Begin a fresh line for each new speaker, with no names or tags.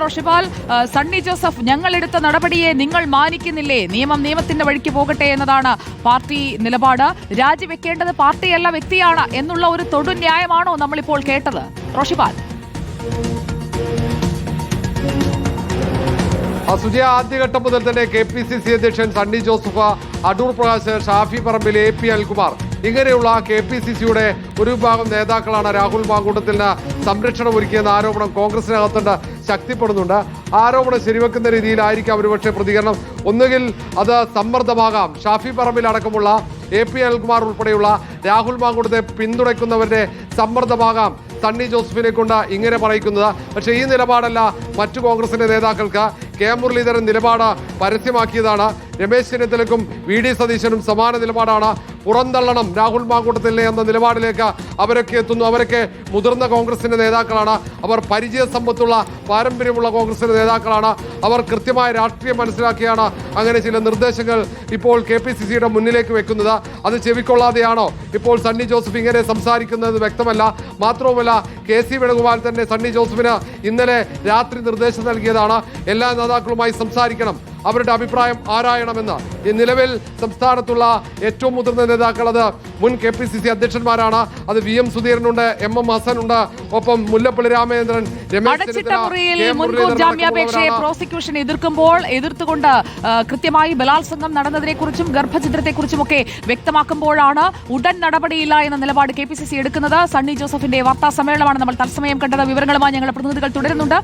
റോഷിപാൽ, സണ്ണി ജോസഫ് ഞങ്ങൾ എടുത്ത നടപടിയെ നിങ്ങൾ മാനിക്കുന്നില്ലേ? നിയമം നിയമത്തിന്റെ വഴിക്ക് പോകട്ടെ എന്നതാണ് പാർട്ടി നിലപാട്. രാജിവെക്കേണ്ടത് പാർട്ടിയല്ല വ്യക്തിയാണ് എന്നുള്ള ഒരു തൊടുന്യായമാണോ നമ്മളിപ്പോൾ കേട്ടത്? റോഷിപാൽ,
സുജയ, ആദ്യഘട്ടം മുതൽ തന്നെ KPCC അധ്യക്ഷൻ സണ്ണി ജോസഫ്, അടൂർ പ്രകാശ്, ഷാഫി പറമ്പിൽ, AP അനിൽകുമാർ ഇങ്ങനെയുള്ള KPCCയുടെ ഒരു വിഭാഗം നേതാക്കളാണ് രാഹുൽ മാങ്കൂട്ടത്തിന് സംരക്ഷണം ഒരുക്കിയെന്ന ആരോപണം കോൺഗ്രസിനകത്തുണ്ട് ശക്തിപ്പെടുന്നുണ്ട്. ആരോപണം ശരിവെക്കുന്ന രീതിയിലായിരിക്കാം ഒരുപക്ഷെ പ്രതികരണം. ഒന്നുകിൽ അത് സമ്മർദ്ദമാകാം. ഷാഫി പറമ്പിൽ അടക്കമുള്ള AP അനിൽകുമാർ ഉൾപ്പെടെയുള്ള രാഹുൽ മാങ്കൂട്ടത്തെ പിന്തുണയ്ക്കുന്നവരുടെ സമ്മർദ്ദമാകാം സണ്ണി ജോസഫിനെ കൊണ്ട് ഇങ്ങനെ പറയിക്കുന്നത്. പക്ഷേ ഈ നിലപാടല്ല മറ്റു കോൺഗ്രസിന്റെ നേതാക്കൾക്ക്. കെ മുരളീധരൻ നിലപാട് പരസ്യമാക്കിയതാണ്. രമേശ് ചെന്നിത്തലയ്ക്കും VD സതീശനും സമാന നിലപാടാണ്. പുറന്തള്ളണം രാഹുൽ മാങ്കൂട്ടത്തിലെ എന്ന നിലപാടിലേക്ക് അവരൊക്കെ എത്തുന്നു. അവരൊക്കെ മുതിർന്ന കോൺഗ്രസിന്റെ നേതാക്കളാണ്. അവർ പരിചയ സമ്പത്തുള്ള പാരമ്പര്യമുള്ള കോൺഗ്രസിന്റെ നേതാക്കളാണ്. അവർ കൃത്യമായ രാഷ്ട്രീയം മനസ്സിലാക്കിയാണ് അങ്ങനെ ചില നിർദ്ദേശങ്ങൾ ഇപ്പോൾ KPCCയുടെ മുന്നിലേക്ക് വെക്കുന്നത്. അത് ചെവിക്കൊള്ളാതെയാണോ ഇപ്പോൾ സണ്ണി ജോസഫ് ഇങ്ങനെ സംസാരിക്കുന്നത് വ്യക്തമല്ല. മാത്രവുമല്ല, KC വേണുഗോപാൽ തന്നെ സണ്ണി ജോസഫിന് ഇന്നലെ രാത്രി നിർദ്ദേശം നൽകിയതാണ്. എല്ലാ നേതാക്കളുമായി സംസാരിക്കണം, അവരുടെ അഭിപ്രായം ആരായണമെന്ന്. ഈ നിലവിൽ സംസ്ഥാനത്തുള്ള ഏറ്റവും മുതിർന്ന നേതാക്കൾ അത് മുൻ KPCC അധ്യക്ഷന്മാരാണ്. അത് VM സുധീരനുണ്ട്, MM ഹസനുണ്ട്, ഒപ്പം മുല്ലപ്പള്ളി രാമചന്ദ്രൻ,
അടച്ചിട്ട മുറിയിൽ മുൻകൂർ ജാമ്യാപേക്ഷയെ പ്രോസിക്യൂഷൻ എതിർത്തുകൊണ്ട് കൃത്യമായി ബലാത്സംഗം നടന്നതിനെക്കുറിച്ചും ഗർഭഛിദ്രത്തെക്കുറിച്ചുമൊക്കെ വ്യക്തമാക്കുമ്പോഴാണ് ഉടൻ നടപടിയില്ല എന്ന നിലപാട് KPCC എടുക്കുന്നത്. സണ്ണി ജോസഫിന്റെ വാർത്താ സമ്മേളനമാണ് നമ്മൾ തത്സമയം കണ്ടത്. വിവരങ്ങളുമായി ഞങ്ങളുടെ പ്രതിനിധികൾ തുടരുന്നുണ്ട്.